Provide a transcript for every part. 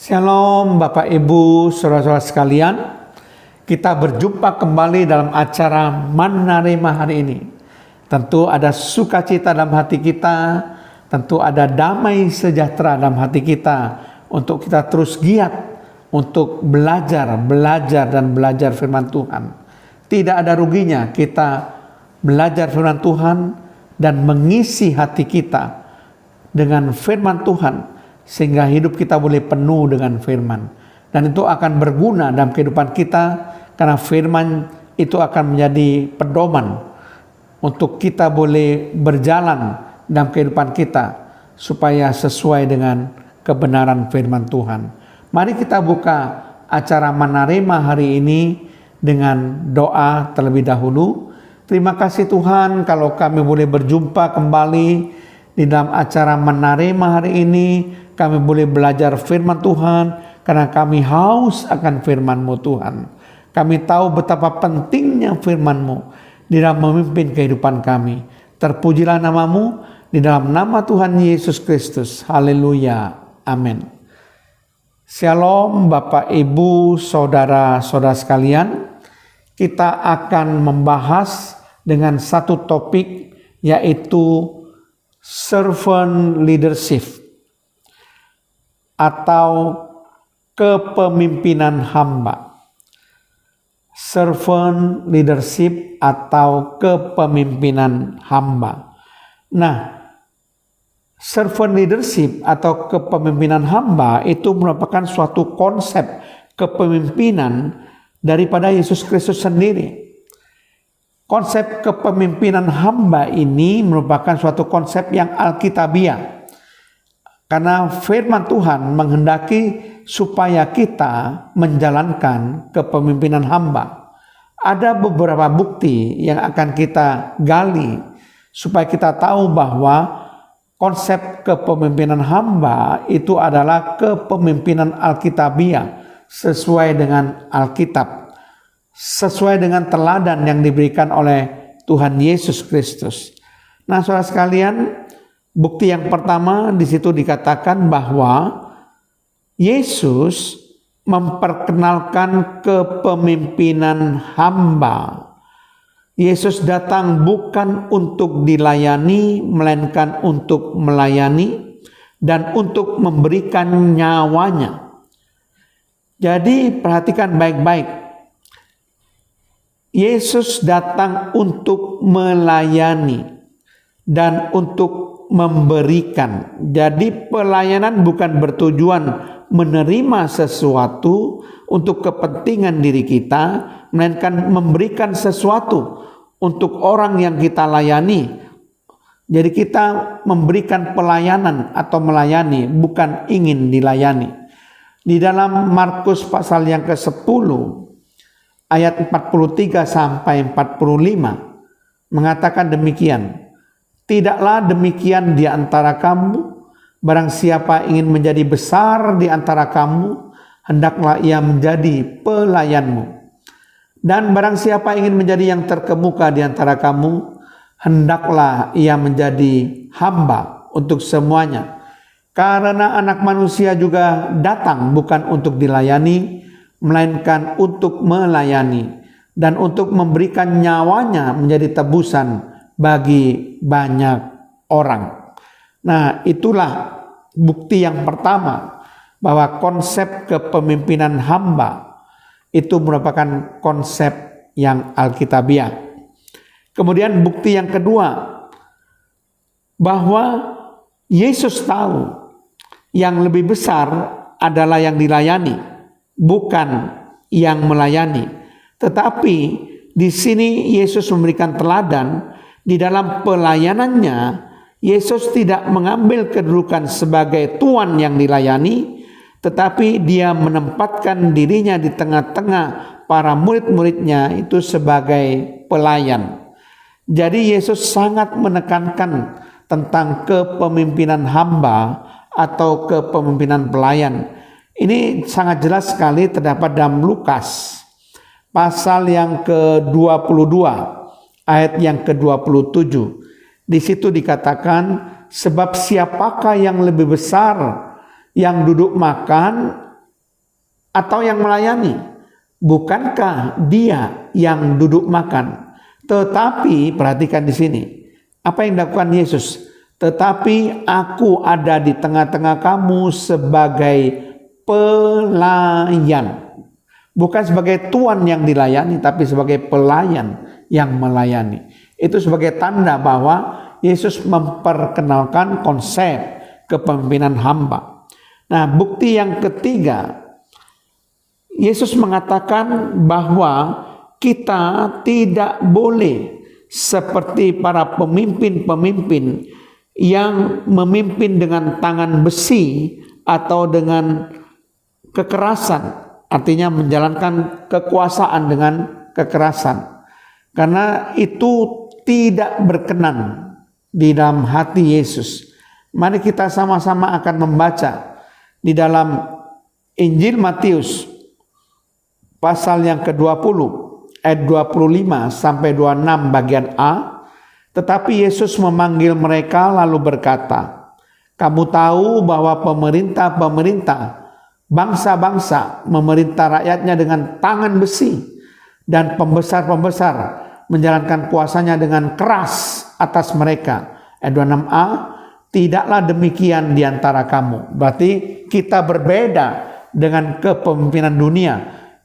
Shalom Bapak Ibu Saudara-saudara sekalian. Kita berjumpa kembali dalam acara Manarema hari ini. Tentu ada sukacita dalam hati kita, tentu ada damai sejahtera dalam hati kita untuk kita terus giat untuk belajar dan belajar firman Tuhan. Tidak ada ruginya kita belajar firman Tuhan dan mengisi hati kita dengan firman Tuhan, sehingga hidup kita boleh penuh dengan firman. Dan itu akan berguna dalam kehidupan kita, karena firman itu akan menjadi pedoman untuk kita boleh berjalan dalam kehidupan kita supaya sesuai dengan kebenaran firman Tuhan. Mari kita buka acara Manarema hari ini dengan doa terlebih dahulu. Terima kasih Tuhan kalau kami boleh berjumpa kembali di dalam acara Manarema hari ini. Kami boleh belajar firman Tuhan karena kami haus akan firman-Mu Tuhan. Kami tahu betapa pentingnya firman-Mu di dalam memimpin kehidupan kami. Terpujilah nama-Mu di dalam nama Tuhan Yesus Kristus. Haleluya. Amin. Shalom Bapak Ibu Saudara-saudara sekalian. Kita akan membahas dengan satu topik, yaitu servant leadership atau kepemimpinan hamba. Servant leadership atau kepemimpinan hamba. Nah, servant leadership atau kepemimpinan hamba itu merupakan suatu konsep kepemimpinan daripada Yesus Kristus sendiri. Konsep kepemimpinan hamba ini merupakan suatu konsep yang alkitabiah. Karena firman Tuhan menghendaki supaya kita menjalankan kepemimpinan hamba. Ada beberapa bukti yang akan kita gali supaya kita tahu bahwa konsep kepemimpinan hamba itu adalah kepemimpinan alkitabiah sesuai dengan Alkitab, sesuai dengan teladan yang diberikan oleh Tuhan Yesus Kristus. Nah, saudara sekalian, bukti yang pertama di situ dikatakan bahwa Yesus memperkenalkan kepemimpinan hamba. Yesus datang bukan untuk dilayani, melainkan untuk melayani dan untuk memberikan nyawanya. Jadi perhatikan baik-baik. Yesus datang untuk melayani dan untuk memberikan. Jadi pelayanan bukan bertujuan menerima sesuatu untuk kepentingan diri kita, melainkan memberikan sesuatu untuk orang yang kita layani. Jadi kita memberikan pelayanan atau melayani, bukan ingin dilayani. Di dalam Markus pasal yang ke-10 ayat 43 sampai 45 mengatakan demikian. Tidaklah demikian di antara kamu, barang siapa ingin menjadi besar di antara kamu, hendaklah ia menjadi pelayanmu. Dan barang siapa ingin menjadi yang terkemuka di antara kamu, hendaklah ia menjadi hamba untuk semuanya. Karena anak manusia juga datang bukan untuk dilayani, melainkan untuk melayani, dan untuk memberikan nyawanya menjadi tebusan bagi banyak orang. Nah, itulah bukti yang pertama bahwa konsep kepemimpinan hamba itu merupakan konsep yang alkitabiah. Kemudian bukti yang kedua, bahwa Yesus tahu yang lebih besar adalah yang dilayani, bukan yang melayani. Tetapi di sini Yesus memberikan teladan. Di dalam pelayanannya, Yesus tidak mengambil kedudukan sebagai tuan yang dilayani, tetapi dia menempatkan dirinya di tengah-tengah para murid-muridnya itu sebagai pelayan. Jadi Yesus sangat menekankan tentang kepemimpinan hamba atau kepemimpinan pelayan. Ini sangat jelas sekali terdapat dalam Lukas pasal yang ke-22 ayat yang ke-27. Di situ dikatakan, sebab siapakah yang lebih besar yang duduk makan atau yang melayani? Bukankah dia yang duduk makan? Tetapi perhatikan di sini, apa yang dilakukan Yesus? Tetapi aku ada di tengah-tengah kamu sebagai pelayan. Bukan sebagai tuan yang dilayani, tapi sebagai pelayan yang melayani. Itu sebagai tanda bahwa Yesus memperkenalkan konsep kepemimpinan hamba. Nah, bukti yang ketiga, Yesus mengatakan bahwa kita tidak boleh seperti para pemimpin-pemimpin yang memimpin dengan tangan besi atau dengan kekerasan, artinya menjalankan kekuasaan dengan kekerasan. Karena itu tidak berkenan di dalam hati Yesus. Mari kita sama-sama akan membaca di dalam Injil Matius pasal yang ke-20 ayat 25 sampai 26 bagian A. Tetapi Yesus memanggil mereka lalu berkata, kamu tahu bahwa pemerintah bangsa-bangsa memerintah rakyatnya dengan tangan besi, dan pembesar-pembesar menjalankan kuasanya dengan keras atas mereka. Ayat 26a, tidaklah demikian di antara kamu. Berarti kita berbeda dengan kepemimpinan dunia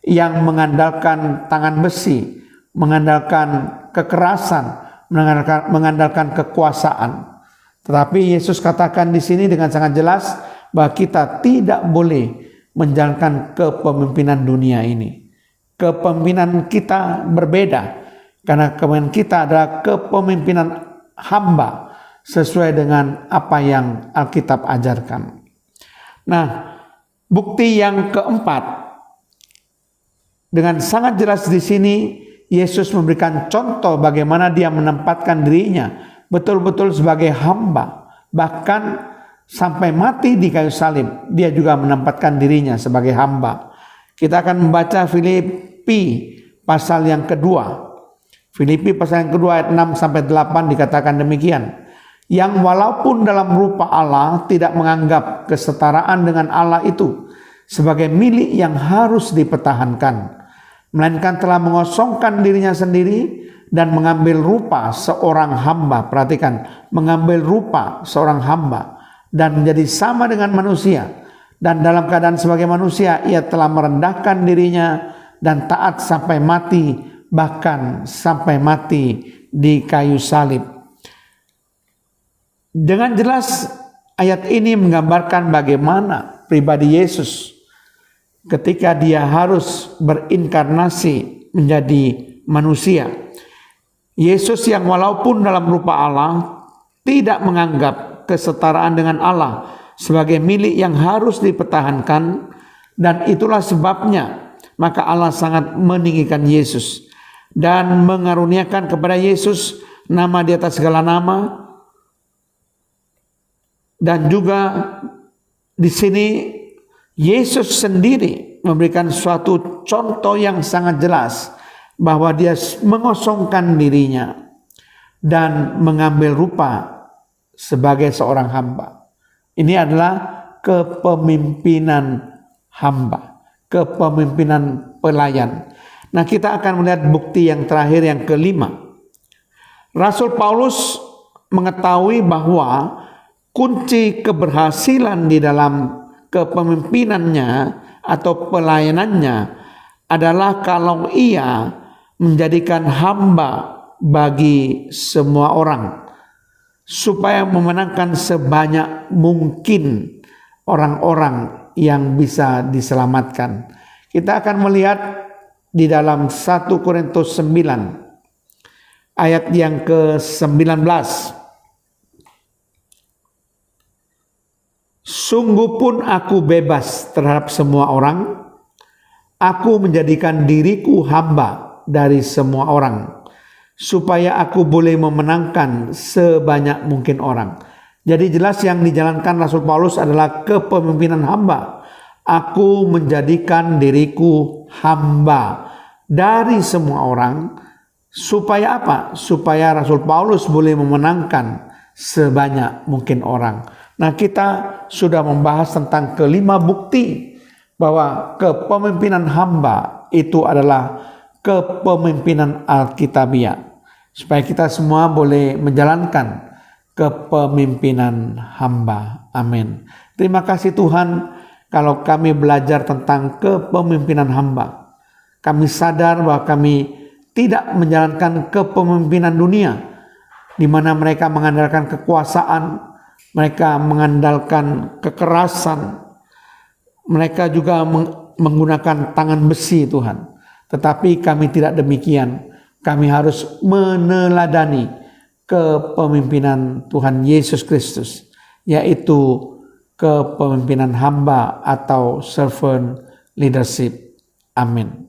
yang mengandalkan tangan besi, mengandalkan kekerasan, mengandalkan kekuasaan. Tetapi Yesus katakan di sini dengan sangat jelas bahwa kita tidak boleh menjalankan kepemimpinan dunia ini. Kepemimpinan kita berbeda, karena kepemimpinan kita adalah kepemimpinan hamba sesuai dengan apa yang Alkitab ajarkan. Nah, bukti yang keempat, dengan sangat jelas di sini Yesus memberikan contoh bagaimana dia menempatkan dirinya betul-betul sebagai hamba. Bahkan sampai mati di kayu salib, dia juga menempatkan dirinya sebagai hamba. Kita akan membaca Filipi pasal yang kedua. Filipi pasal yang kedua ayat 6 sampai 8 dikatakan demikian. Yang walaupun dalam rupa Allah tidak menganggap kesetaraan dengan Allah itu sebagai milik yang harus dipertahankan, melainkan telah mengosongkan dirinya sendiri dan mengambil rupa seorang hamba. Perhatikan, mengambil rupa seorang hamba dan menjadi sama dengan manusia. Dan dalam keadaan sebagai manusia, ia telah merendahkan dirinya dan taat sampai mati, bahkan sampai mati di kayu salib. Dengan jelas ayat ini menggambarkan bagaimana pribadi Yesus ketika dia harus berinkarnasi menjadi manusia. Yesus yang walaupun dalam rupa Allah tidak menganggap kesetaraan dengan Allah sebagai milik yang harus dipertahankan, dan itulah sebabnya maka Allah sangat meninggikan Yesus dan mengaruniakan kepada Yesus nama di atas segala nama. Dan juga di sini Yesus sendiri memberikan suatu contoh yang sangat jelas bahwa dia mengosongkan dirinya dan mengambil rupa sebagai seorang hamba. Ini adalah kepemimpinan hamba, kepemimpinan pelayan. Nah, kita akan melihat bukti yang terakhir, yang kelima. Rasul Paulus mengetahui bahwa kunci keberhasilan di dalam kepemimpinannya atau pelayanannya adalah kalau ia menjadikan hamba bagi semua orang, supaya memenangkan sebanyak mungkin orang-orang yang bisa diselamatkan. Kita akan melihat di dalam 1 Korintus 9 ayat yang ke-19. Sungguh pun aku bebas terhadap semua orang, aku menjadikan diriku hamba dari semua orang, supaya aku boleh memenangkan sebanyak mungkin orang. Jadi jelas yang dijalankan Rasul Paulus adalah kepemimpinan hamba. Aku menjadikan diriku hamba dari semua orang, supaya apa? Supaya Rasul Paulus boleh memenangkan sebanyak mungkin orang. Nah, kita sudah membahas tentang kelima bukti bahwa kepemimpinan hamba itu adalah kepemimpinan Alkitabiah, supaya kita semua boleh menjalankan kepemimpinan hamba. Amin. Terima kasih Tuhan, kalau kami belajar tentang kepemimpinan hamba, kami sadar bahwa kami tidak menjalankan kepemimpinan dunia, di mana mereka mengandalkan kekuasaan, mereka mengandalkan kekerasan, mereka juga menggunakan tangan besi Tuhan. Tetapi kami tidak demikian. Kami harus meneladani kepemimpinan Tuhan Yesus Kristus, yaitu kepemimpinan hamba atau servant leadership. Amin.